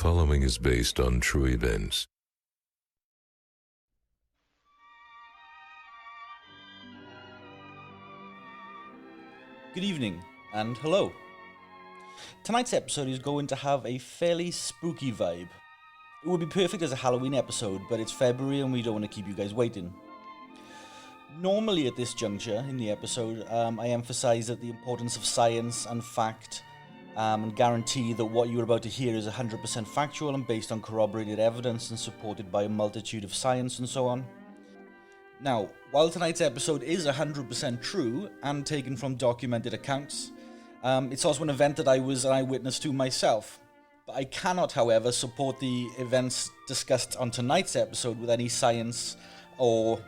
following is based on true events. Good evening, and hello. Tonight's episode is going to have a fairly spooky vibe. It would be perfect as a Halloween episode, but it's February and we don't want to keep you guys waiting. Normally at this juncture in the episode, I emphasize that the importance of science and fact, and guarantee that what you're about to hear is 100% factual and based on corroborated evidence and supported by a multitude of science and so on. Now, while tonight's episode is 100% true and taken from documented accounts, it's also an event that I was an eyewitness to myself. But I cannot, however, support the events discussed on tonight's episode with any science or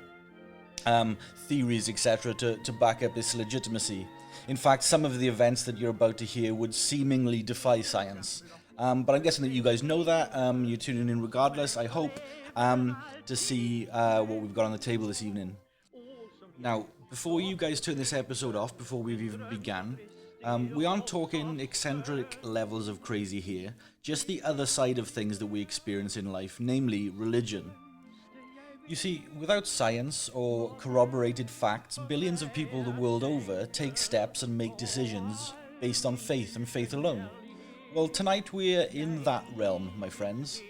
theories, etc. to back up its legitimacy. In fact, some of the events that you're about to hear would seemingly defy science. But I'm guessing that you guys know that. You're tuning in regardless, I hope, to see what we've got on the table this evening. Now, before you guys turn this episode off, before we've even begun, we aren't talking eccentric levels of crazy here, just the other side of things that we experience in life, namely religion. You see, without science or corroborated facts, billions of people the world over take steps and make decisions based on faith and faith alone. Well, tonight we're in that realm, my friends.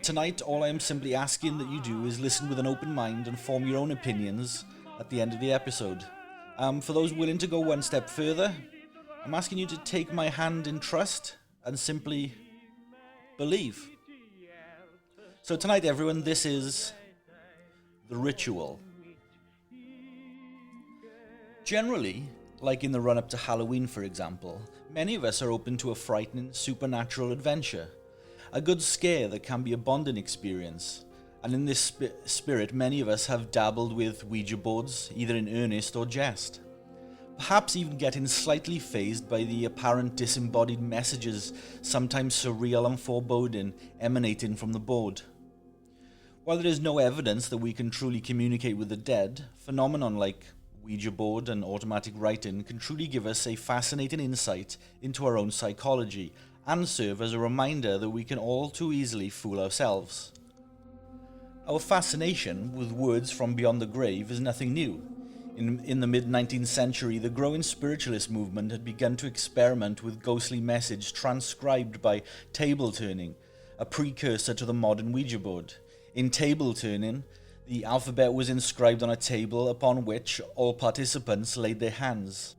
Tonight, all I am simply asking that you do is listen with an open mind and form your own opinions at the end of the episode. For those willing to go one step further, I'm asking you to take my hand in trust and simply believe. So tonight, everyone, this is The Ritual. Generally, like in the run-up to Halloween, for example, many of us are open to a frightening supernatural adventure. A good scare that can be a bonding experience. And in this spirit, many of us have dabbled with Ouija boards, either in earnest or jest. Perhaps even getting slightly fazed by the apparent disembodied messages, sometimes surreal and foreboding, emanating from the board. While there is no evidence that we can truly communicate with the dead, phenomenon like Ouija board and automatic writing can truly give us a fascinating insight into our own psychology and serve as a reminder that we can all too easily fool ourselves. Our fascination with words from beyond the grave is nothing new. In the mid-19th century, the growing spiritualist movement had begun to experiment with ghostly message transcribed by table turning, a precursor to the modern Ouija board. In table turning, the alphabet was inscribed on a table upon which all participants laid their hands.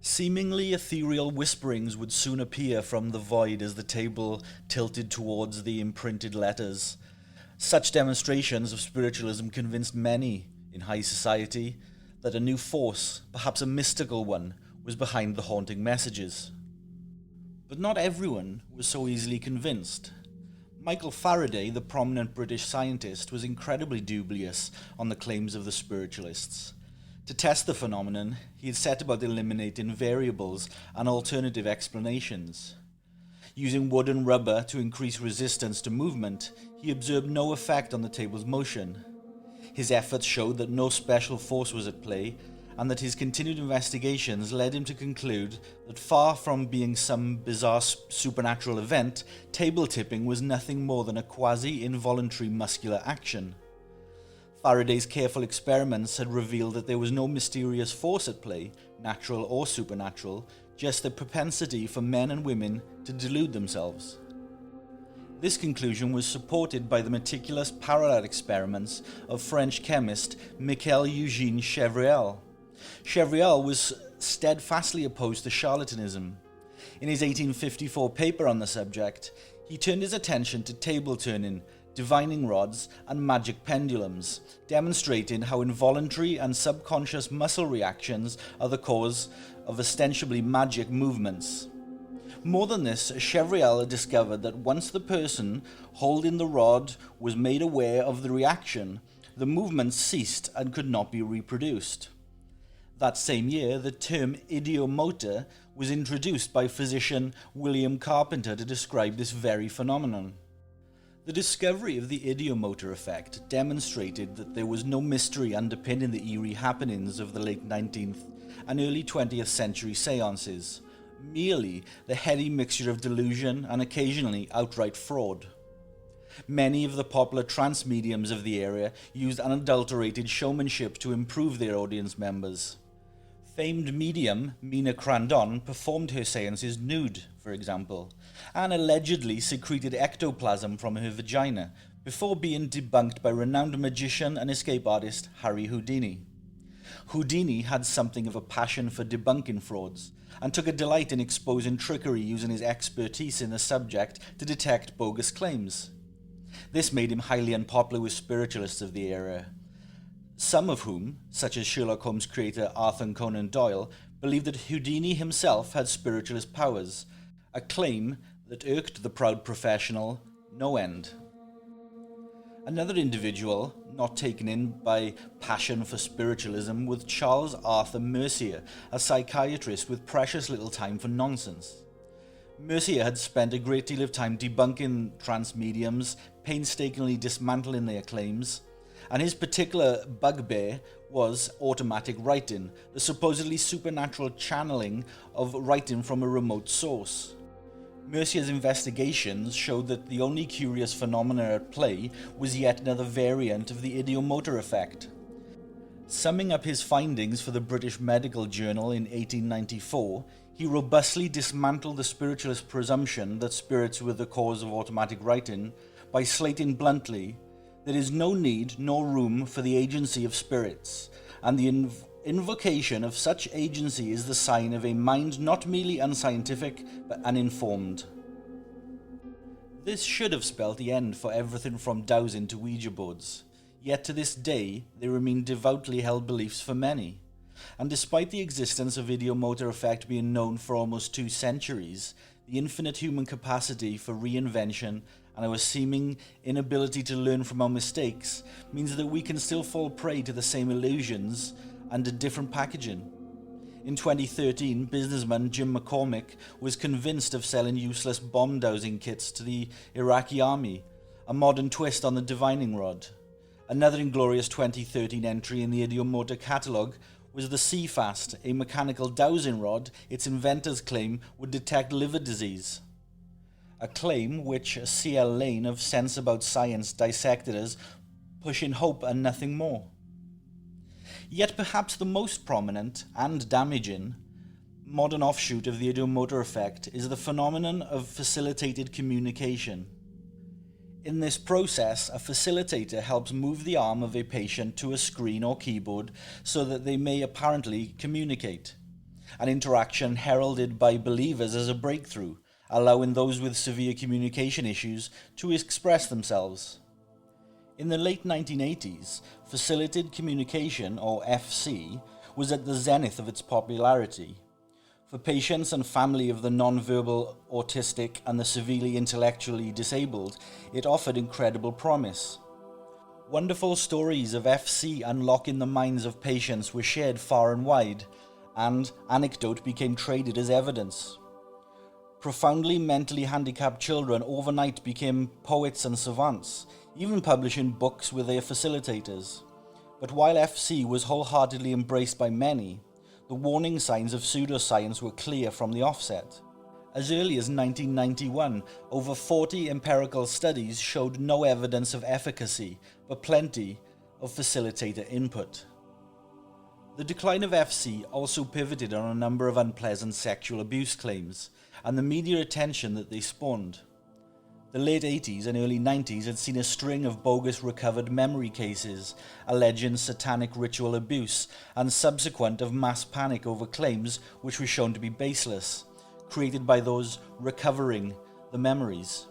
Seemingly ethereal whisperings would soon appear from the void as the table tilted towards the imprinted letters. Such demonstrations of spiritualism convinced many in high society that a new force, perhaps a mystical one, was behind the haunting messages. But not everyone was so easily convinced. Michael Faraday, the prominent British scientist, was incredibly dubious on the claims of the spiritualists. To test the phenomenon, he had set about eliminating variables and alternative explanations. Using wood and rubber to increase resistance to movement, he observed no effect on the table's motion. His efforts showed that no special force was at play, and that his continued investigations led him to conclude that far from being some bizarre supernatural event, table tipping was nothing more than a quasi-involuntary muscular action. Faraday's careful experiments had revealed that there was no mysterious force at play, natural or supernatural, just a propensity for men and women to delude themselves. This conclusion was supported by the meticulous parallel experiments of French chemist Michel-Eugène Chevreul. Chevreul was steadfastly opposed to charlatanism. In his 1854 paper on the subject, he turned his attention to table turning, divining rods, and magic pendulums, demonstrating how involuntary and subconscious muscle reactions are the cause of ostensibly magic movements. More than this, Chevreul had discovered that once the person holding the rod was made aware of the reaction, the movement ceased and could not be reproduced. That same year, the term idiomotor was introduced by physician William Carpenter to describe this very phenomenon. The discovery of the idiomotor effect demonstrated that there was no mystery underpinning the eerie happenings of the late 19th and early 20th century seances. merely the heady mixture of delusion and occasionally outright fraud. Many of the popular trance mediums of the area used unadulterated showmanship to improve their audience members. Famed medium Mina Crandon performed her seances nude, for example, and allegedly secreted ectoplasm from her vagina before being debunked by renowned magician and escape artist Harry Houdini. Houdini had something of a passion for debunking frauds, and took a delight in exposing trickery using his expertise in the subject to detect bogus claims. This made him highly unpopular with spiritualists of the era, some of whom, such as Sherlock Holmes creator Arthur Conan Doyle, believed that Houdini himself had spiritualist powers, a claim that irked the proud professional no end. Another individual not taken in by passion for spiritualism was Charles Arthur Mercier, a psychiatrist with precious little time for nonsense. Mercier had spent a great deal of time debunking trance mediums, painstakingly dismantling their claims, and his particular bugbear was automatic writing, the supposedly supernatural channeling of writing from a remote source. Mercier's investigations showed that the only curious phenomena at play was yet another variant of the ideomotor effect. Summing up his findings for the British Medical Journal in 1894, he robustly dismantled the spiritualist presumption that spirits were the cause of automatic writing by slating bluntly, "There is no need nor room for the agency of spirits, and the invocation of such agency is the sign of a mind not merely unscientific but uninformed." This should have spelt the end for everything from dowsing to Ouija boards, yet to this day they remain devoutly held beliefs for many. And despite the existence of ideomotor effect being known for almost 2 centuries, the infinite human capacity for reinvention and our seeming inability to learn from our mistakes means that we can still fall prey to the same illusions under different packaging. In 2013, businessman Jim McCormick was convinced of selling useless bomb dowsing kits to the Iraqi army, a modern twist on the divining rod. Another inglorious 2013 entry in the ideomotor catalogue was the CFast, a mechanical dowsing rod its inventors claim would detect liver disease. A claim which C.L. Lane of Sense About Science dissected as pushing hope and nothing more. Yet perhaps the most prominent and damaging modern offshoot of the ideomotor effect is the phenomenon of facilitated communication. In this process, a facilitator helps move the arm of a patient to a screen or keyboard so that they may apparently communicate, an interaction heralded by believers as a breakthrough, allowing those with severe communication issues to express themselves. In the late 1980s, facilitated communication, or FC, was at the zenith of its popularity. For patients and family of the non-verbal autistic and the severely intellectually disabled, it offered incredible promise. Wonderful stories of FC unlocking the minds of patients were shared far and wide, and anecdote became traded as evidence. Profoundly mentally handicapped children overnight became poets and savants, even publishing books with their facilitators. But while FC was wholeheartedly embraced by many, the warning signs of pseudoscience were clear from the offset. As early as 1991, over 40 empirical studies showed no evidence of efficacy, but plenty of facilitator input. The decline of FC also pivoted on a number of unpleasant sexual abuse claims, and the media attention that they spawned. The late 80s and early 90s had seen a string of bogus recovered memory cases alleging satanic ritual abuse and subsequent of mass panic over claims which were shown to be baseless, created by those recovering the memories.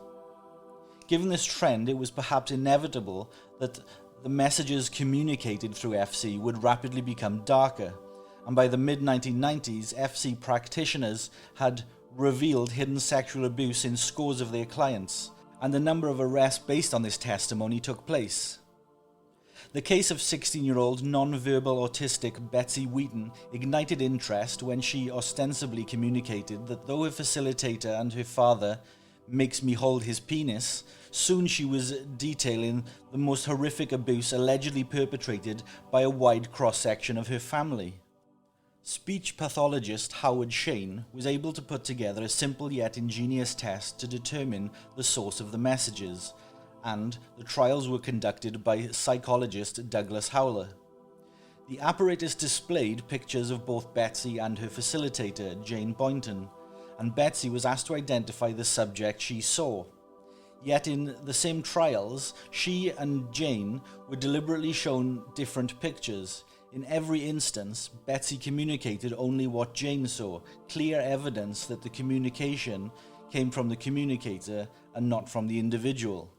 Given this trend, it was perhaps inevitable that the messages communicated through FC would rapidly become darker, and by the mid-1990s, FC practitioners had revealed hidden sexual abuse in scores of their clients, and a number of arrests based on this testimony took place. The case of 16-year-old non-verbal autistic Betsy Wheaton ignited interest when she ostensibly communicated that though her facilitator and her father makes me hold his penis, soon she was detailing the most horrific abuse allegedly perpetrated by a wide cross-section of her family. Speech pathologist Howard Shane was able to put together a simple yet ingenious test to determine the source of the messages, and the trials were conducted by psychologist Douglas Howler. The apparatus displayed pictures of both Betsy and her facilitator, Jane Boynton, and Betsy was asked to identify the subject she saw. Yet in the same trials, she and Jane were deliberately shown different pictures. In every instance, Betsy communicated only what Jane saw, clear evidence that the communication came from the communicator and not from the individual.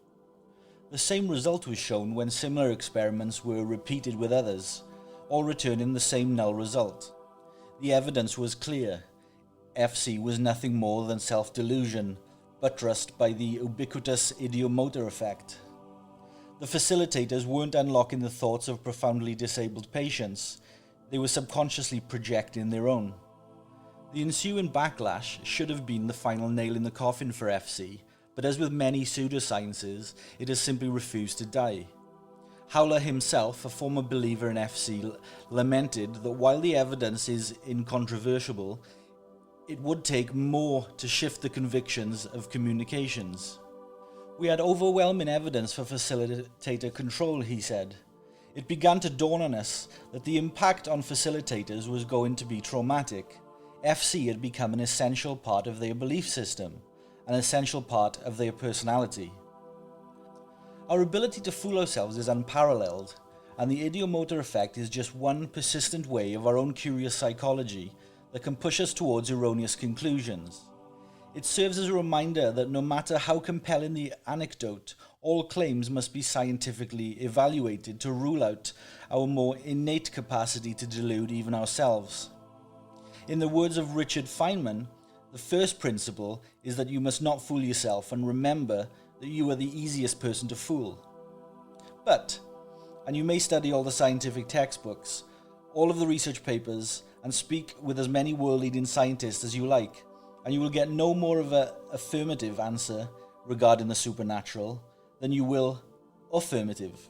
The same result was shown when similar experiments were repeated with others, all returning the same null result. The evidence was clear. FC was nothing more than self-delusion, buttressed by the ubiquitous ideomotor effect. The facilitators weren't unlocking the thoughts of profoundly disabled patients, they were subconsciously projecting their own. The ensuing backlash should have been the final nail in the coffin for FC, but as with many pseudosciences, it has simply refused to die. Howler himself, a former believer in FC, lamented that while the evidence is incontrovertible, it would take more to shift the convictions of communications. We had overwhelming evidence for facilitator control, he said. It began to dawn on us that the impact on facilitators was going to be traumatic. FC had become an essential part of their belief system, an essential part of their personality. Our ability to fool ourselves is unparalleled, and the ideomotor effect is just one persistent way of our own curious psychology that can push us towards erroneous conclusions. It serves as a reminder that no matter how compelling the anecdote, all claims must be scientifically evaluated to rule out our more innate capacity to delude even ourselves. In the words of Richard Feynman, the first principle is that you must not fool yourself and remember that you are the easiest person to fool. But, and you may study all the scientific textbooks, all of the research papers, and speak with as many world-leading scientists as you like, and you will get no more of an affirmative answer regarding the supernatural than you will affirmative.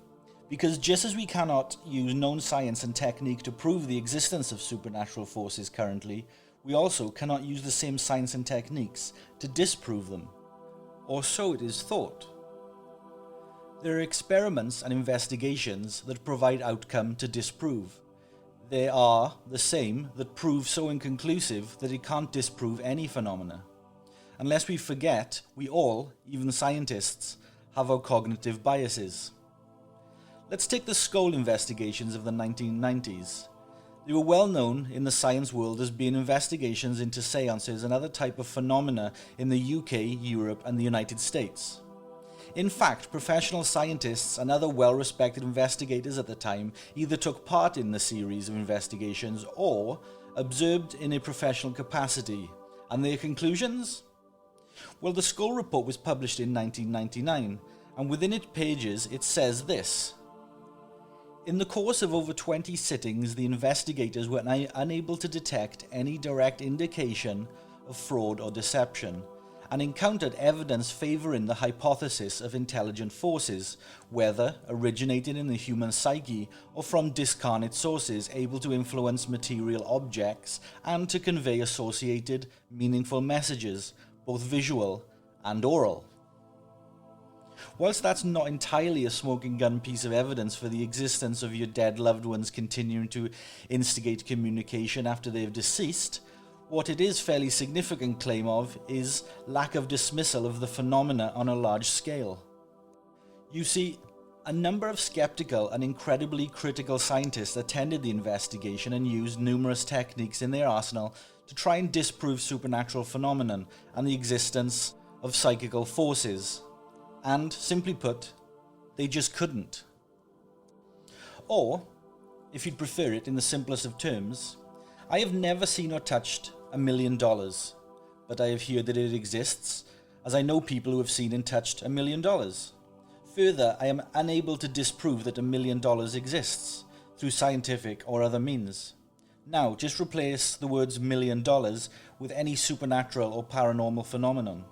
Because just as we cannot use known science and technique to prove the existence of supernatural forces currently, we also cannot use the same science and techniques to disprove them. Or so it is thought. There are experiments and investigations that provide outcome to disprove. They are the same that prove so inconclusive that it can't disprove any phenomena. Unless we forget, we all, even scientists, have our cognitive biases. Let's take the Scole investigations of the 1990s. They were well known in the science world as being investigations into seances and other type of phenomena in the UK, Europe, and the United States. In fact, professional scientists and other well-respected investigators at the time either took part in the series of investigations or observed in a professional capacity. And their conclusions? Well, the Scole report was published in 1999, and within its pages it says this. In the course of over 20 sittings, the investigators were unable to detect any direct indication of fraud or deception, and encountered evidence favouring the hypothesis of intelligent forces, whether originating in the human psyche or from discarnate sources able to influence material objects and to convey associated, meaningful messages, both visual and oral. Whilst that's not entirely a smoking gun piece of evidence for the existence of your dead loved ones continuing to instigate communication after they've deceased, what it is fairly significant claim of is lack of dismissal of the phenomena on a large scale. You see, a number of skeptical and incredibly critical scientists attended the investigation and used numerous techniques in their arsenal to try and disprove supernatural phenomenon and the existence of psychical forces. And, simply put, they just couldn't. Or, if you'd prefer it in the simplest of terms, I have never seen or touched $1 million, but I have heard that it exists, as I know people who have seen and touched $1 million. Further, I am unable to disprove that $1 million exists, through scientific or other means. Now, just replace the words $1 million with any supernatural or paranormal phenomenon.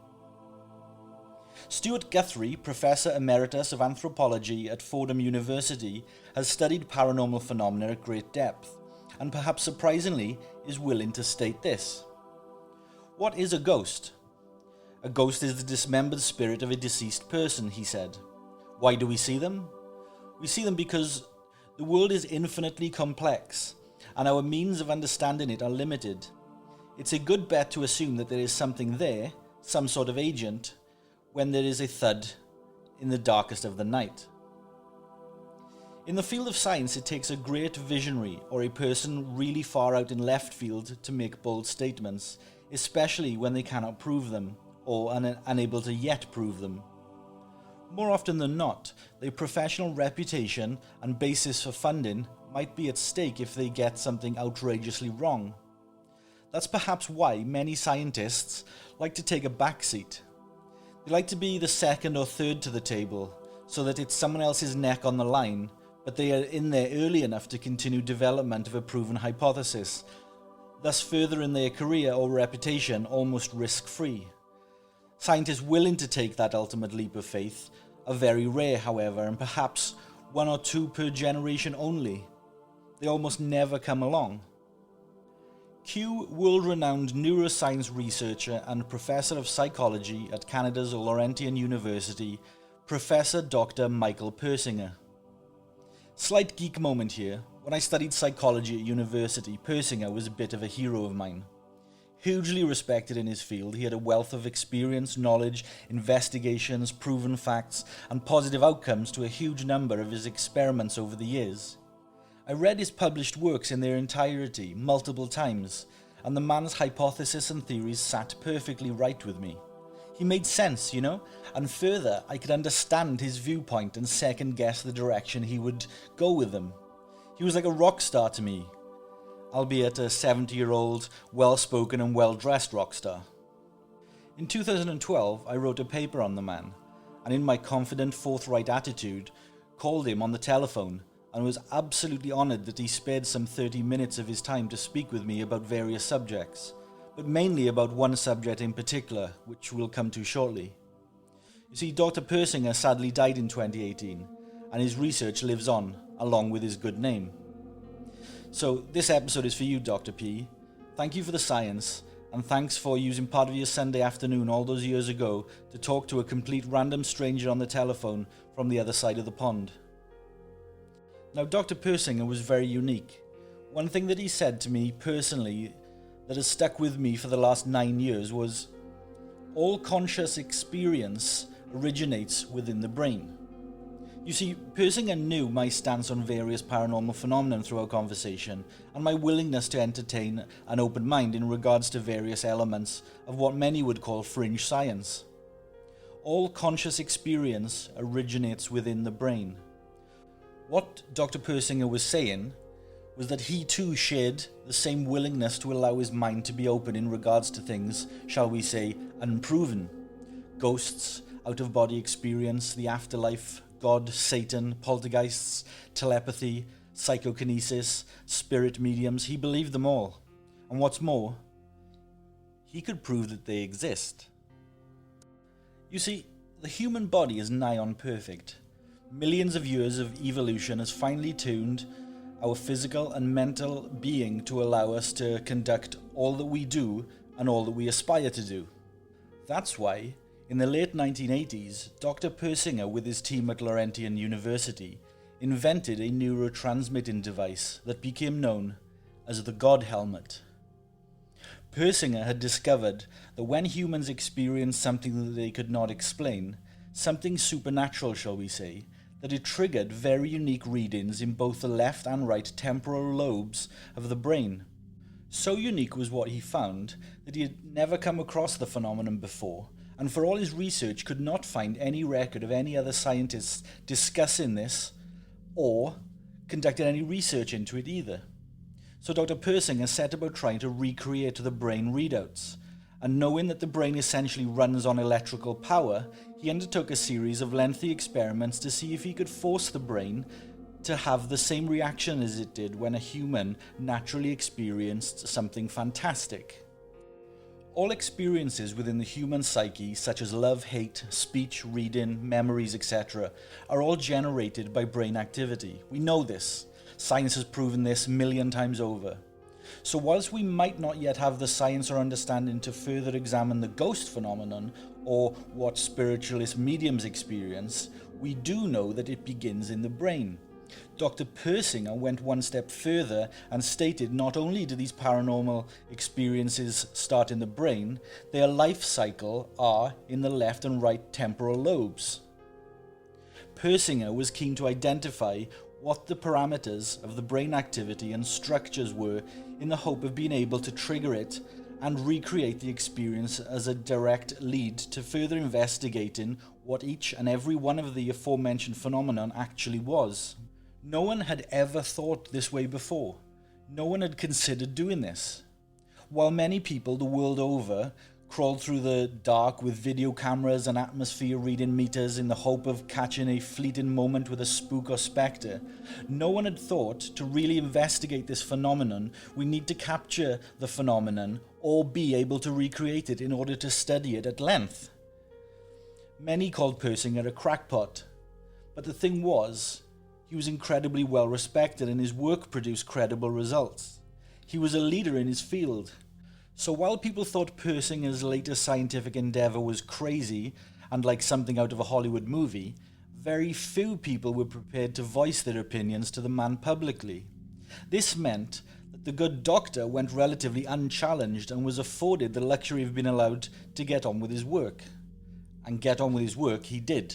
Stuart Guthrie, Professor Emeritus of Anthropology at Fordham University, has studied paranormal phenomena at great depth, and perhaps surprisingly is willing to state this. What is a ghost? A ghost is the dismembered spirit of a deceased person, he said. Why do we see them? We see them because the world is infinitely complex, and our means of understanding it are limited. It's a good bet to assume that there is something there, some sort of agent, when there is a thud in the darkest of the night. In the field of science, it takes a great visionary or a person really far out in left field to make bold statements, especially when they cannot prove them, or are unable to yet prove them. More often than not, their professional reputation and basis for funding might be at stake if they get something outrageously wrong. That's perhaps why many scientists like to take a backseat. They like to be the second or third to the table, so that it's someone else's neck on the line, but they are in there early enough to continue development of a proven hypothesis, thus furthering their career or reputation almost risk-free. Scientists willing to take that ultimate leap of faith are very rare, however, and perhaps one or two per generation only. They almost never come along. Cue world-renowned neuroscience researcher and professor of psychology at Canada's Laurentian University, Professor Dr. Michael Persinger. Slight geek moment here. When I studied psychology at university, Persinger was a bit of a hero of mine. Hugely respected in his field, he had a wealth of experience, knowledge, investigations, proven facts, and positive outcomes to a huge number of his experiments over the years. I read his published works in their entirety multiple times, and the man's hypothesis and theories sat perfectly right with me. He made sense, and further, I could understand his viewpoint and second guess the direction he would go with them. He was like a rock star to me, albeit a 70-year-old, well-spoken and well-dressed rock star. In 2012, I wrote a paper on the man, and in my confident, forthright attitude, called him on the telephone and was absolutely honoured that he spared some 30 minutes of his time to speak with me about various subjects, but mainly about one subject in particular, which we'll come to shortly. You see, Dr. Persinger sadly died in 2018, and his research lives on, along with his good name. So this episode is for you, Dr. P. Thank you for the science, and thanks for using part of your Sunday afternoon all those years ago to talk to a complete random stranger on the telephone from the other side of the pond. Now, Dr. Persinger was very unique. One thing that he said to me personally that has stuck with me for the last 9 years was, all conscious experience originates within the brain. You see, Persinger knew my stance on various paranormal phenomena through our conversation, and my willingness to entertain an open mind in regards to various elements of what many would call fringe science. All conscious experience originates within the brain. What Dr. Persinger was saying was that he too shared the same willingness to allow his mind to be open in regards to things, shall we say, unproven. Ghosts, out-of-body experience, the afterlife, God, Satan, poltergeists, telepathy, psychokinesis, spirit mediums. He believed them all. And what's more, he could prove that they exist. You see, the human body is nigh on perfect. Millions of years of evolution has finely tuned our physical and mental being to allow us to conduct all that we do and all that we aspire to do. That's why, in the late 1980s, Dr. Persinger with his team at Laurentian University invented a neurotransmitting device that became known as the God Helmet. Persinger had discovered that when humans experience something that they could not explain, something supernatural, shall we say, that it triggered very unique readings in both the left and right temporal lobes of the brain. So unique was what he found that he had never come across the phenomenon before, and for all his research could not find any record of any other scientists discussing this or conducting any research into it either. So Dr. Persinger set about trying to recreate the brain readouts, and knowing that the brain essentially runs on electrical power, he undertook a series of lengthy experiments to see if he could force the brain to have the same reaction as it did when a human naturally experienced something fantastic. All experiences within the human psyche, such as love, hate, speech, reading, memories, etc., are all generated by brain activity. We know this. Science has proven this 1,000,000 times over. So whilst we might not yet have the science or understanding to further examine the ghost phenomenon or what spiritualist mediums experience, we do know that it begins in the brain. Dr. Persinger went one step further and stated not only do these paranormal experiences start in the brain, their life cycle are in the left and right temporal lobes. Persinger was keen to identify what the parameters of the brain activity and structures were in the hope of being able to trigger it and recreate the experience as a direct lead to further investigating what each and every one of the aforementioned phenomenon actually was. No one had ever thought this way before. No one had considered doing this. While many people the world over crawled through the dark with video cameras and atmosphere reading meters in the hope of catching a fleeting moment with a spook or spectre, no one had thought to really investigate this phenomenon we need to capture the phenomenon or be able to recreate it in order to study it at length. Many called Persinger a crackpot, but the thing was, he was incredibly well respected and his work produced credible results. He was a leader in his field. So while people thought Persinger's latest scientific endeavor was crazy and like something out of a Hollywood movie, very few people were prepared to voice their opinions to the man publicly. This meant that the good doctor went relatively unchallenged and was afforded the luxury of being allowed to get on with his work. And get on with his work he did.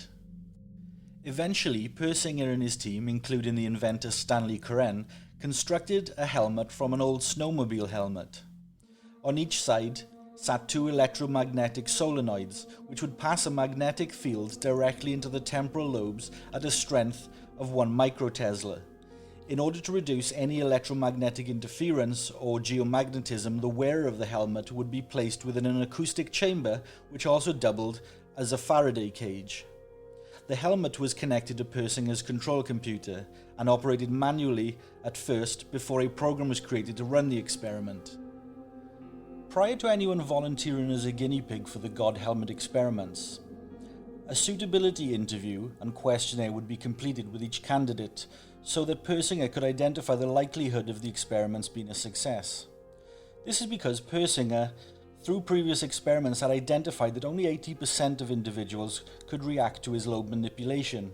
Eventually, Persinger and his team, including the inventor Stanley Coren, constructed a helmet from an old snowmobile helmet. On each side sat two electromagnetic solenoids, which would pass a magnetic field directly into the temporal lobes at a strength of 1 microtesla. In order to reduce any electromagnetic interference or geomagnetism, the wearer of the helmet would be placed within an acoustic chamber, which also doubled as a Faraday cage. The helmet was connected to Persinger's control computer and operated manually at first before a program was created to run the experiment. Prior to anyone volunteering as a guinea pig for the God Helmet experiments, a suitability interview and questionnaire would be completed with each candidate so that Persinger could identify the likelihood of the experiments being a success. This is because Persinger, through previous experiments, had identified that only 80% of individuals could react to his lobe manipulation.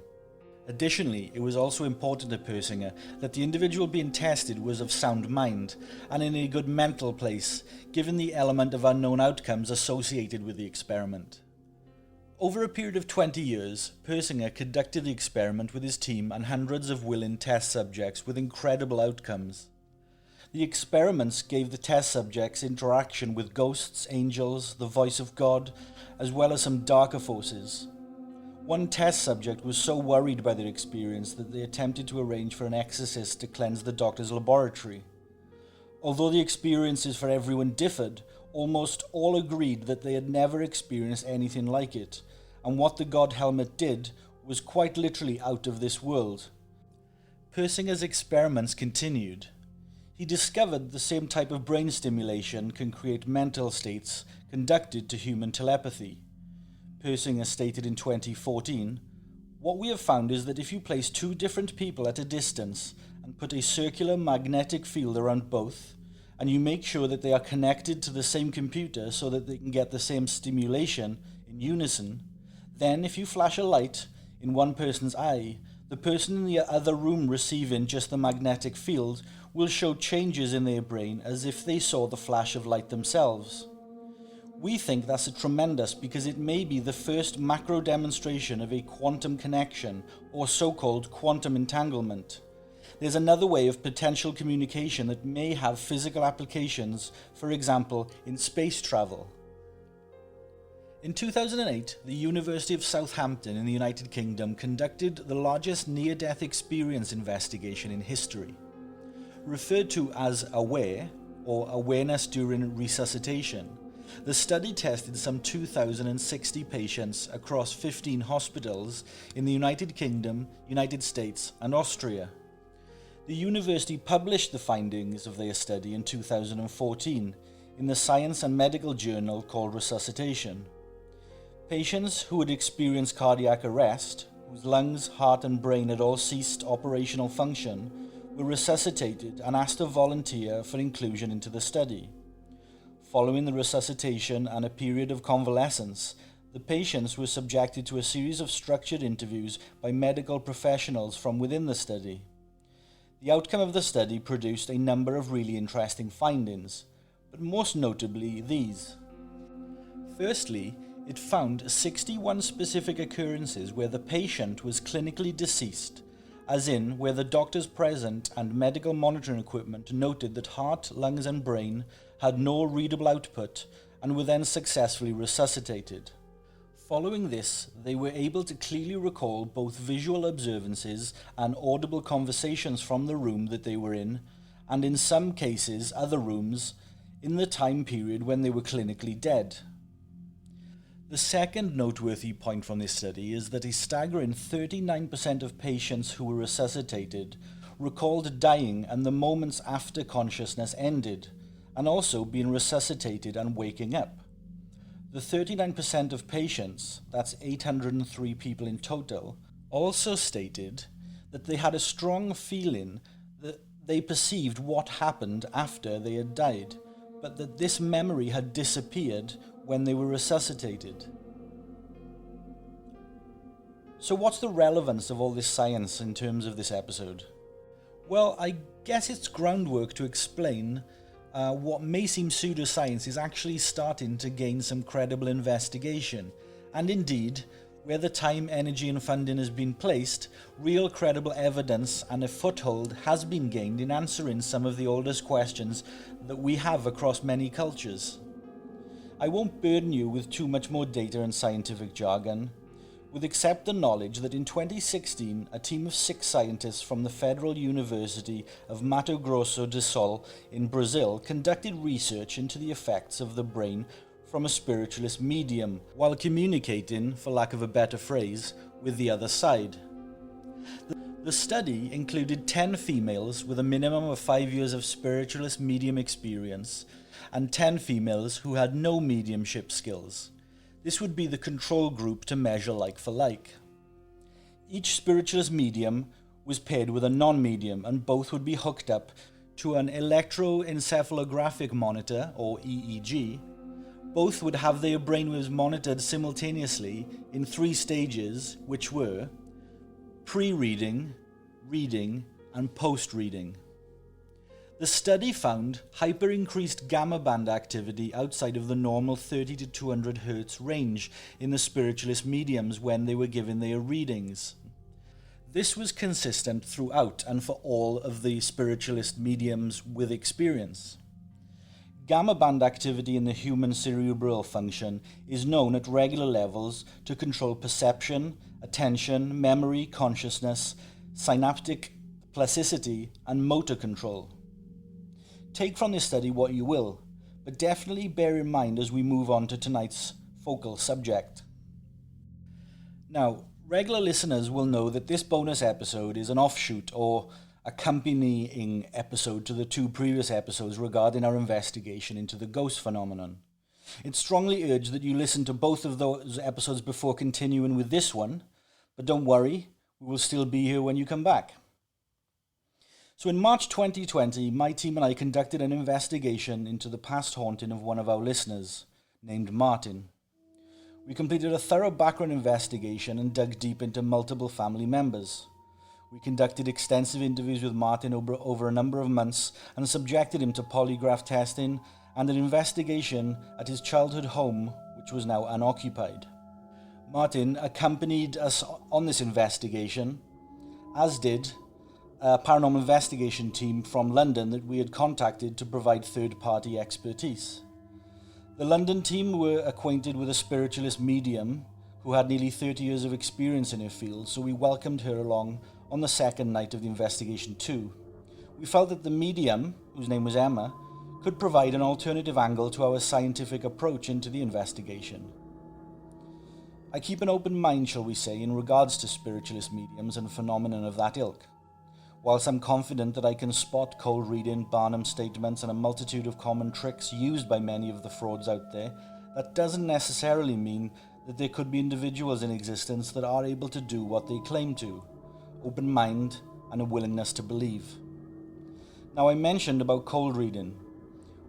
Additionally, it was also important to Persinger that the individual being tested was of sound mind and in a good mental place, given the element of unknown outcomes associated with the experiment. Over a period of 20 years, Persinger conducted the experiment with his team and hundreds of willing test subjects with incredible outcomes. The experiments gave the test subjects interaction with ghosts, angels, the voice of God, as well as some darker forces. One test subject was so worried by their experience that they attempted to arrange for an exorcist to cleanse the doctor's laboratory. Although the experiences for everyone differed, almost all agreed that they had never experienced anything like it, and what the God Helmet did was quite literally out of this world. Persinger's experiments continued. He discovered the same type of brain stimulation can create mental states conducted to human telepathy. Persinger stated in 2014, "What we have found is that if you place two different people at a distance and put a circular magnetic field around both, and you make sure that they are connected to the same computer so that they can get the same stimulation in unison, then if you flash a light in one person's eye, the person in the other room receiving just the magnetic field will show changes in their brain as if they saw the flash of light themselves." We think that's tremendous because it may be the first macro demonstration of a quantum connection or so-called quantum entanglement. There's another way of potential communication that may have physical applications, for example, in space travel. In 2008, the University of Southampton in the United Kingdom conducted the largest near-death experience investigation in history. Referred to as AWARE, or Awareness During Resuscitation, the study tested some 2,060 patients across 15 hospitals in the United Kingdom, United States, and Austria. The university published the findings of their study in 2014 in the science and medical journal called Resuscitation. Patients who had experienced cardiac arrest, whose lungs, heart, and brain had all ceased operational function, were resuscitated and asked to volunteer for inclusion into the study. Following the resuscitation and a period of convalescence, the patients were subjected to a series of structured interviews by medical professionals from within the study. The outcome of the study produced a number of really interesting findings, but most notably these. Firstly, it found 61 specific occurrences where the patient was clinically deceased, as in where the doctors present and medical monitoring equipment noted that heart, lungs and brain had no readable output and were then successfully resuscitated. Following this, they were able to clearly recall both visual observances and audible conversations from the room that they were in, and in some cases other rooms, in the time period when they were clinically dead. The second noteworthy point from this study is that a staggering 39% of patients who were resuscitated recalled dying and the moments after consciousness ended, and also being resuscitated and waking up. The 39% of patients, that's 803 people in total, also stated that they had a strong feeling that they perceived what happened after they had died, but that this memory had disappeared when they were resuscitated. So what's the relevance of all this science in terms of this episode? Well, I guess it's groundwork to explain what may seem pseudoscience is actually starting to gain some credible investigation, and indeed, where the time, energy and funding has been placed, real credible evidence and a foothold has been gained in answering some of the oldest questions that we have across many cultures. I won't burden you with too much more data and scientific jargon, with except the knowledge that in 2016 a team of 6 scientists from the Federal University of Mato Grosso do Sul in Brazil conducted research into the effects of the brain from a spiritualist medium while communicating, for lack of a better phrase, with the other side. The study included 10 females with a minimum of 5 years of spiritualist medium experience and 10 females who had no mediumship skills. This would be the control group to measure like for like. Each spiritualist medium was paired with a non-medium, and both would be hooked up to an electroencephalographic monitor, or EEG. Both would have their brainwaves monitored simultaneously in 3 stages, which were pre-reading, reading, and post-reading. The study found hyper-increased gamma band activity outside of the normal 30 to 200 Hz range in the spiritualist mediums when they were given their readings. This was consistent throughout and for all of the spiritualist mediums with experience. Gamma band activity in the human cerebral function is known at regular levels to control perception, attention, memory, consciousness, synaptic plasticity, and motor control. Take from this study what you will, but definitely bear in mind as we move on to tonight's focal subject. Now, regular listeners will know that this bonus episode is an offshoot or accompanying episode to the 2 previous episodes regarding our investigation into the ghost phenomenon. It's strongly urged that you listen to both of those episodes before continuing with this one, but don't worry, we will still be here when you come back. So in March 2020, my team and I conducted an investigation into the past haunting of one of our listeners, named Martin. We completed a thorough background investigation and dug deep into multiple family members. We conducted extensive interviews with Martin over a number of months and subjected him to polygraph testing and an investigation at his childhood home, which was now unoccupied. Martin accompanied us on this investigation, as did a paranormal investigation team from London that we had contacted to provide third-party expertise. The London team were acquainted with a spiritualist medium who had nearly 30 years of experience in her field, so we welcomed her along on the second night of the investigation too. We felt that the medium, whose name was Emma, could provide an alternative angle to our scientific approach into the investigation. I keep an open mind, shall we say, in regards to spiritualist mediums and phenomenon of that ilk. Whilst I'm confident that I can spot cold reading, Barnum statements, and a multitude of common tricks used by many of the frauds out there, that doesn't necessarily mean that there could be individuals in existence that are able to do what they claim to. Open mind and a willingness to believe. Now, I mentioned about cold reading.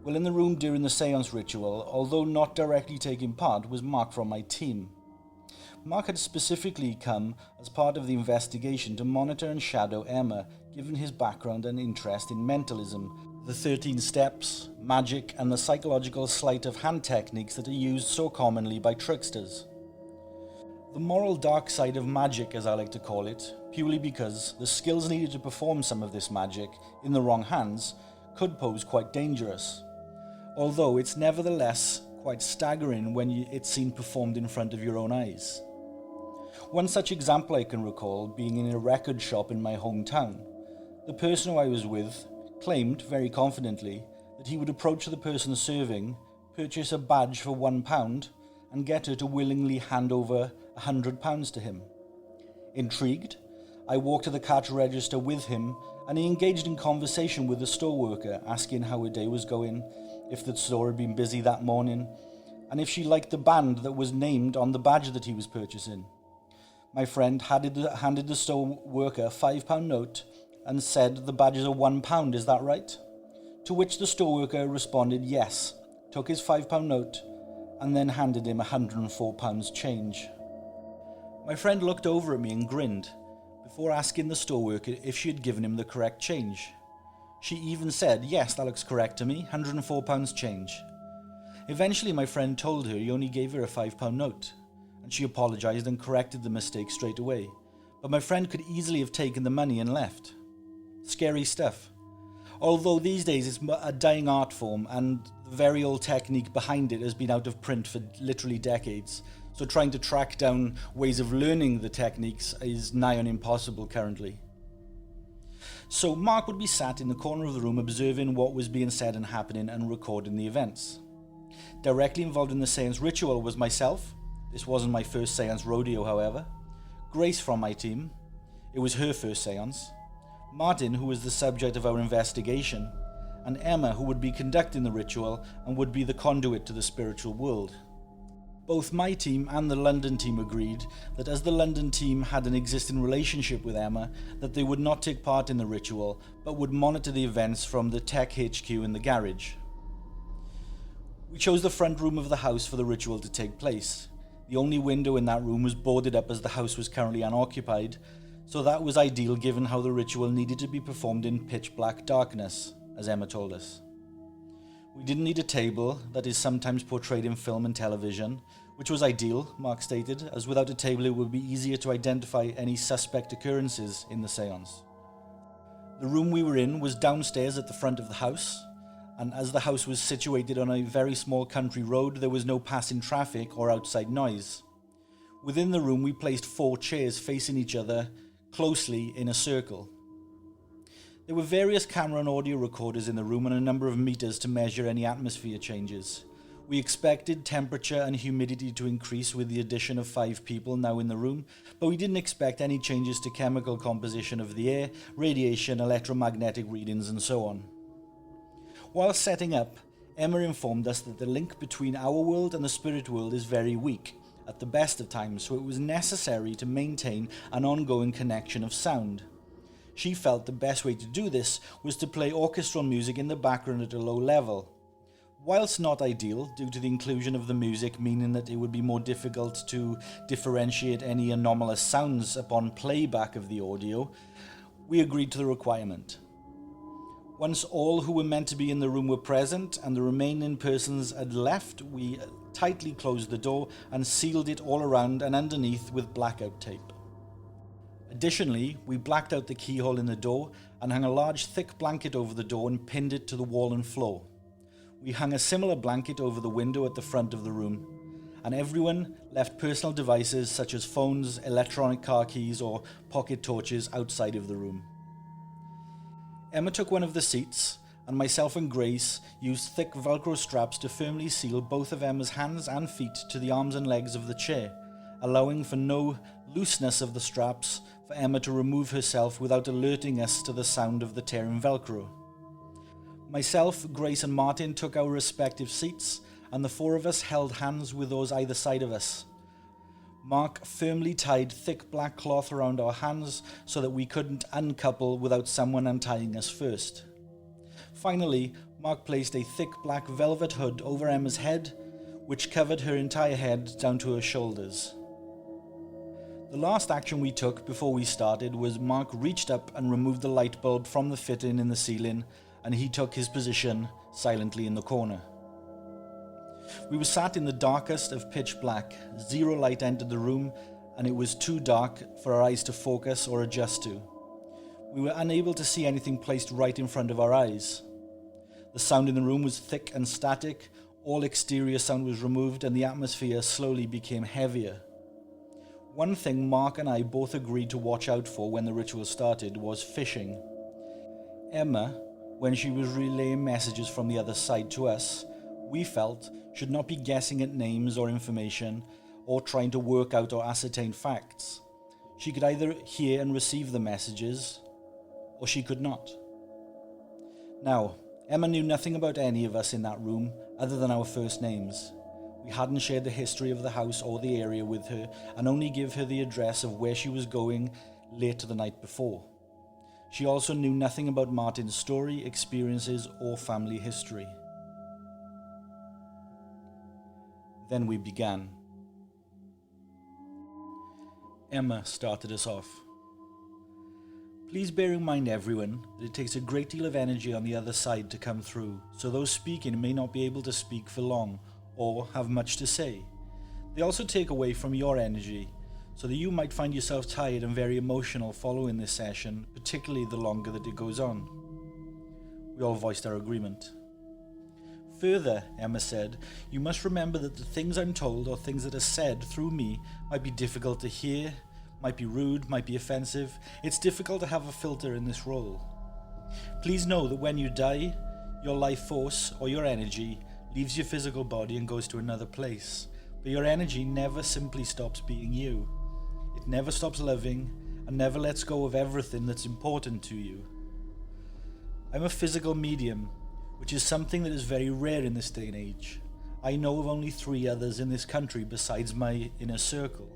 Well, in the room during the seance ritual, although not directly taking part, was Mark from my team. Mark had specifically come as part of the investigation to monitor and shadow Emma, given his background and interest in mentalism, the 13 steps, magic, and the psychological sleight of hand techniques that are used so commonly by tricksters. The moral dark side of magic, as I like to call it, purely because the skills needed to perform some of this magic, in the wrong hands, could pose quite dangerous. Although it's nevertheless quite staggering when it's seen performed in front of your own eyes. One such example I can recall being in a record shop in my hometown. The person who I was with claimed, very confidently, that he would approach the person serving, purchase a badge for £1, and get her to willingly hand over £100 to him. Intrigued, I walked to the cash register with him, and he engaged in conversation with the store worker, asking how her day was going, if the store had been busy that morning, and if she liked the band that was named on the badge that he was purchasing. My friend handed the store worker a £5 note and said, "The badges are £1, is that right?" To which the store worker responded yes, took his £5 note, and then handed him £104 change. My friend looked over at me and grinned, before asking the store worker if she had given him the correct change. She even said, "Yes, that looks correct to me, £104 change." Eventually my friend told her he only gave her a £5 note, and she apologised and corrected the mistake straight away. But my friend could easily have taken the money and left. Scary stuff. Although these days it's a dying art form, and the very old technique behind it has been out of print for literally decades, so trying to track down ways of learning the techniques is nigh on impossible currently. So Mark would be sat in the corner of the room observing what was being said and happening and recording the events. Directly involved in the seance ritual was myself. This wasn't my first seance rodeo, however. Grace from my team. It was her first seance. Martin, who was the subject of our investigation, and Emma, who would be conducting the ritual and would be the conduit to the spiritual world. Both my team and the London team agreed that as the London team had an existing relationship with Emma, that they would not take part in the ritual, but would monitor the events from the tech HQ in the garage. We chose the front room of the house for the ritual to take place. The only window in that room was boarded up as the house was currently unoccupied, so that was ideal given how the ritual needed to be performed in pitch black darkness, as Emma told us. We didn't need a table that is sometimes portrayed in film and television, which was ideal, Mark stated, as without a table it would be easier to identify any suspect occurrences in the seance. The room we were in was downstairs at the front of the house, and as the house was situated on a very small country road, there was no passing traffic or outside noise. Within the room we placed 4 chairs facing each other closely in a circle. There were various camera and audio recorders in the room and a number of meters to measure any atmosphere changes. We expected temperature and humidity to increase with the addition of 5 people now in the room, but we didn't expect any changes to chemical composition of the air, radiation, electromagnetic readings, and so on. While setting up, Emma informed us that the link between our world and the spirit world is very weak, at the best of times, so it was necessary to maintain an ongoing connection of sound. She felt the best way to do this was to play orchestral music in the background at a low level. Whilst not ideal, due to the inclusion of the music meaning that it would be more difficult to differentiate any anomalous sounds upon playback of the audio, we agreed to the requirement. Once all who were meant to be in the room were present and the remaining persons had left, we tightly closed the door and sealed it all around and underneath with blackout tape. Additionally, we blacked out the keyhole in the door and hung a large thick blanket over the door and pinned it to the wall and floor. We hung a similar blanket over the window at the front of the room, and everyone left personal devices such as phones, electronic car keys, or pocket torches outside of the room. Emma took one of the seats, and myself and Grace used thick Velcro straps to firmly seal both of Emma's hands and feet to the arms and legs of the chair, allowing for no looseness of the straps for Emma to remove herself without alerting us to the sound of the tearing Velcro. Myself, Grace and Martin took our respective seats, and the 4 of us held hands with those either side of us. Mark firmly tied thick black cloth around our hands so that we couldn't uncouple without someone untying us first. Finally, Mark placed a thick black velvet hood over Emma's head, which covered her entire head down to her shoulders. The last action we took before we started was Mark reached up and removed the light bulb from the fitting in the ceiling, and he took his position silently in the corner. We were sat in the darkest of pitch black. Zero light entered the room, and it was too dark for our eyes to focus or adjust to. We were unable to see anything placed right in front of our eyes. The sound in the room was thick and static. All exterior sound was removed, and the atmosphere slowly became heavier. One thing Mark and I both agreed to watch out for when the ritual started was fishing. Emma, when she was relaying messages from the other side to us, we felt should not be guessing at names or information or trying to work out or ascertain facts. She could either hear and receive the messages, or she could not. Now, Emma knew nothing about any of us in that room other than our first names. We hadn't shared the history of the house or the area with her, and only give her the address of where she was going late the night before. She also knew nothing about Martin's story, experiences, or family history. Then we began. Emma started us off. Please bear in mind, everyone, that it takes a great deal of energy on the other side to come through, so those speaking may not be able to speak for long or have much to say. They also take away from your energy, so that you might find yourself tired and very emotional following this session, particularly the longer that it goes on. We all voiced our agreement. Further, Emma said, you must remember that the things I'm told or things that are said through me might be difficult to hear, might be rude, might be offensive. It's difficult to have a filter in this role. Please know that when you die, your life force or your energy leaves your physical body and goes to another place. But your energy never simply stops being you. It never stops loving and never lets go of everything that's important to you. I'm a physical medium, which is something that is very rare in this day and age. I know of only 3 others in this country besides my inner circle.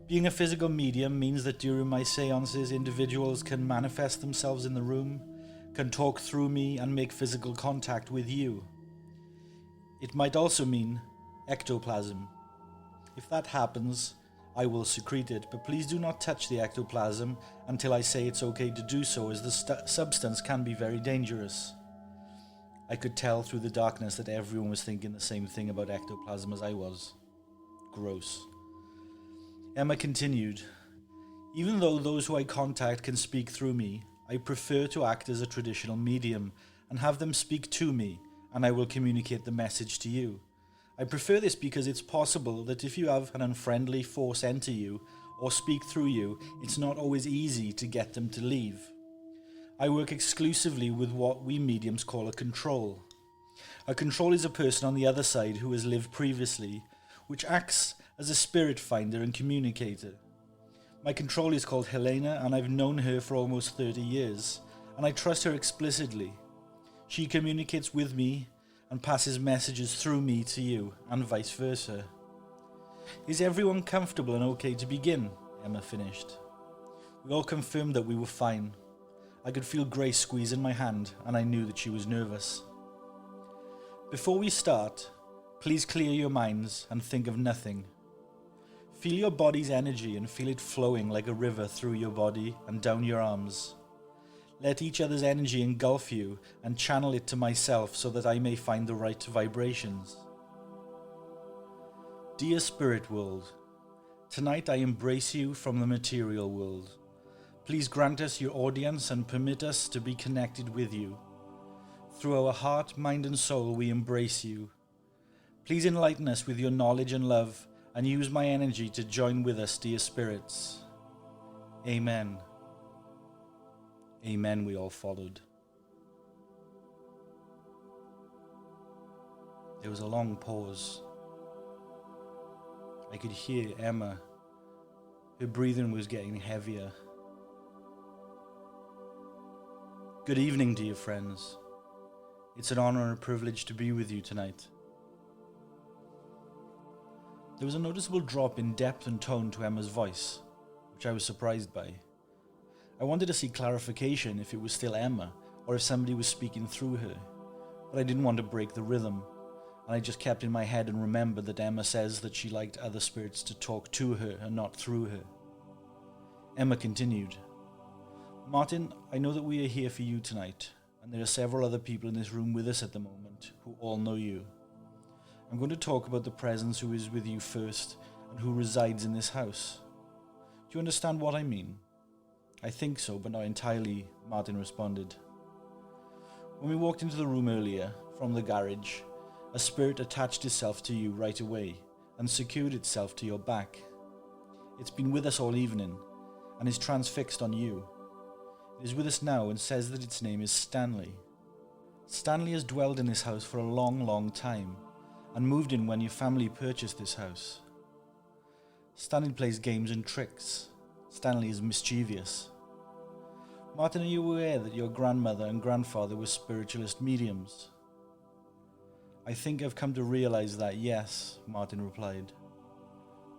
Being a physical medium means that during my seances, individuals can manifest themselves in the room, can talk through me and make physical contact with you. It might also mean ectoplasm. If that happens, I will secrete it, but please do not touch the ectoplasm until I say it's okay to do so, as the substance can be very dangerous. I could tell through the darkness that everyone was thinking the same thing about ectoplasm as I was. Gross. Emma continued, even though those who I contact can speak through me, I prefer to act as a traditional medium and have them speak to me, and I will communicate the message to you. I prefer this because it's possible that if you have an unfriendly force enter you or speak through you, it's not always easy to get them to leave. I work exclusively with what we mediums call a control. A control is a person on the other side who has lived previously, which acts as a spirit finder and communicator. My control is called Helena, and I've known her for almost 30 years, and I trust her explicitly. She communicates with me and passes messages through me to you, and vice versa. Is everyone comfortable and okay to begin? Emma finished. We all confirmed that we were fine. I could feel Grace squeezing my hand, and I knew that she was nervous. Before we start, please clear your minds and think of nothing. Feel your body's energy and feel it flowing like a river through your body and down your arms. Let each other's energy engulf you and channel it to myself so that I may find the right vibrations. Dear Spirit World, tonight I embrace you from the material world. Please grant us your audience and permit us to be connected with you. Through our heart, mind and soul we embrace you. Please enlighten us with your knowledge and love and use my energy to join with us, dear spirits. Amen. Amen, we all followed. There was a long pause. I could hear Emma. Her breathing was getting heavier. Good evening, dear friends. It's an honor and a privilege to be with you tonight. There was a noticeable drop in depth and tone to Emma's voice, which I was surprised by. I wanted to see clarification if it was still Emma, or if somebody was speaking through her, but I didn't want to break the rhythm, and I just kept in my head and remembered that Emma says that she liked other spirits to talk to her and not through her. Emma continued, "Martin, I know that we are here for you tonight, and there are several other people in this room with us at the moment who all know you. I'm going to talk about the presence who is with you first and who resides in this house. Do you understand what I mean?" "I think so, but not entirely," Martin responded. "When we walked into the room earlier, from the garage, a spirit attached itself to you right away and secured itself to your back. It's been with us all evening and is transfixed on you. It is with us now and says that its name is Stanley. Stanley has dwelled in this house for a long, long time and moved in when your family purchased this house. Stanley plays games and tricks. Stanley is mischievous. Martin, are you aware that your grandmother and grandfather were spiritualist mediums?" "I think I've come to realize that, yes," Martin replied.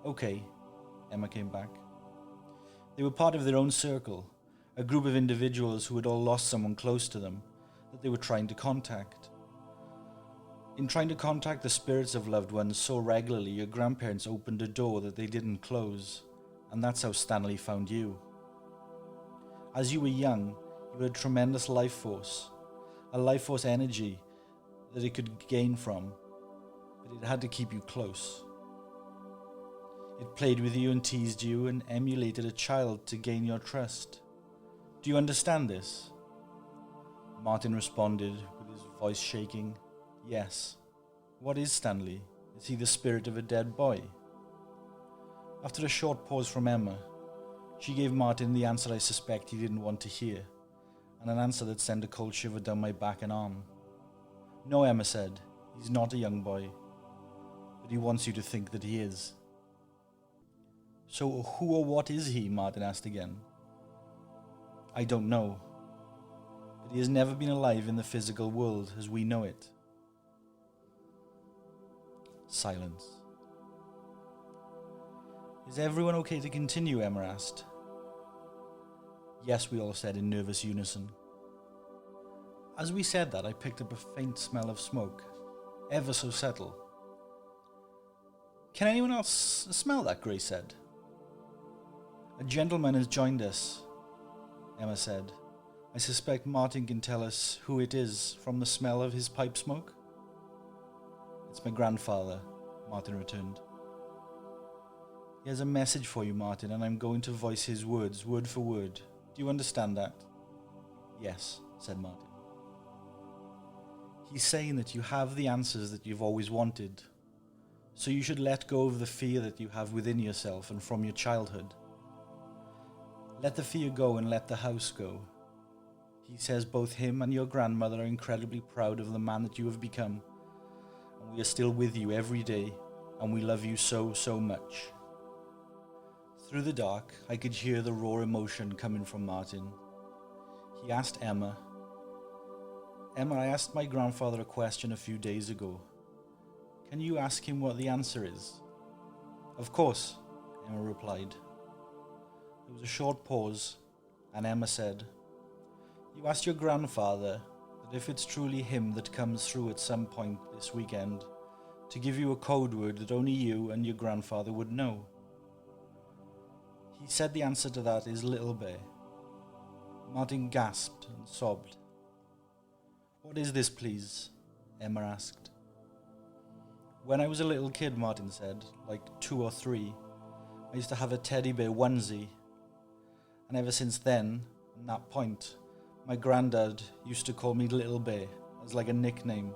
"Okay," Emma came back. "They were part of their own circle, a group of individuals who had all lost someone close to them that they were trying to contact. In trying to contact the spirits of loved ones so regularly, your grandparents opened a door that they didn't close, and that's how Stanley found you. As you were young, you had a tremendous life force, a life force energy that it could gain from, but it had to keep you close. It played with you and teased you and emulated a child to gain your trust. Do you understand this?" Martin responded with his voice shaking, "Yes." "What is Stanley? Is he the spirit of a dead boy?" After a short pause from Emma, she gave Martin the answer I suspect he didn't want to hear, and an answer that sent a cold shiver down my back and arm. "No," Emma said, "he's not a young boy, but he wants you to think that he is." "So who or what is he?" Martin asked again. "I don't know, but he has never been alive in the physical world as we know it." Silence. "Is everyone okay to continue?" Emma asked. "Yes," we all said in nervous unison. As we said that, I picked up a faint smell of smoke, ever so subtle. "Can anyone else smell that?" Grace said. "A gentleman has joined us," Emma said. "I suspect Martin can tell us who it is from the smell of his pipe smoke." "It's my grandfather," Martin returned. "He has a message for you, Martin, and I'm going to voice his words, word for word. Do you understand that?" "Yes," said Martin. "He's saying that you have the answers that you've always wanted, so you should let go of the fear that you have within yourself and from your childhood. Let the fear go and let the house go. He says both him and your grandmother are incredibly proud of the man that you have become, and we are still with you every day, and we love you so, so much." Through the dark, I could hear the raw emotion coming from Martin. He asked Emma, "Emma, I asked my grandfather a question a few days ago. Can you ask him what the answer is?" "Of course," Emma replied. There was a short pause, and Emma said, "You asked your grandfather that if it's truly him that comes through at some point this weekend, to give you a code word that only you and your grandfather would know. He said the answer to that is Little Bear." Martin gasped and sobbed. "What is this, please?" Emma asked. "When I was a little kid," Martin said, like 2 or 3, "I used to have a teddy bear onesie. And ever since then, from that point, my granddad used to call me Little Bear as like a nickname."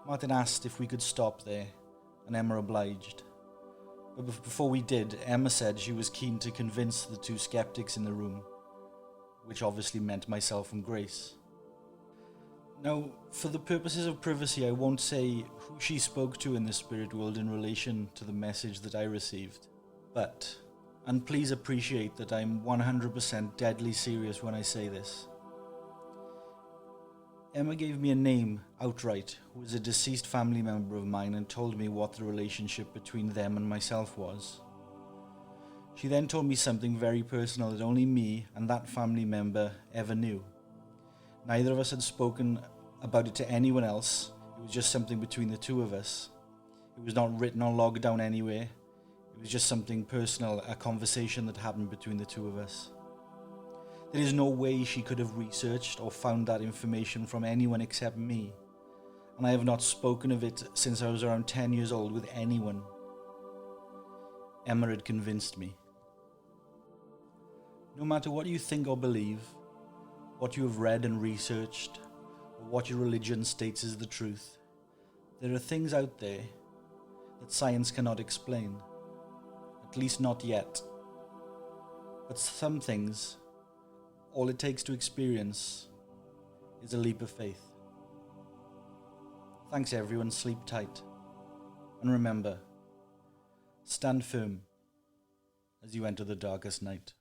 Martin asked if we could stop there, and Emma obliged. But before we did, Emma said she was keen to convince the 2 skeptics in the room, which obviously meant myself and Grace. Now, for the purposes of privacy, I won't say who she spoke to in the spirit world in relation to the message that I received. But, and please appreciate that I'm 100% deadly serious when I say this, Emma gave me a name outright, who was a deceased family member of mine, and told me what the relationship between them and myself was. She then told me something very personal that only me and that family member ever knew. Neither of us had spoken about it to anyone else. It was just something between the two of us. It was not written or logged down anywhere. It was just something personal, a conversation that happened between the two of us. There is no way she could have researched or found that information from anyone except me, and I have not spoken of it since I was around 10 years old with anyone. Emma had convinced me. No matter what you think or believe, what you have read and researched, or what your religion states is the truth, there are things out there that science cannot explain, at least not yet. But some things, all it takes to experience is a leap of faith. Thanks everyone, sleep tight. And remember, stand firm as you enter the darkest night.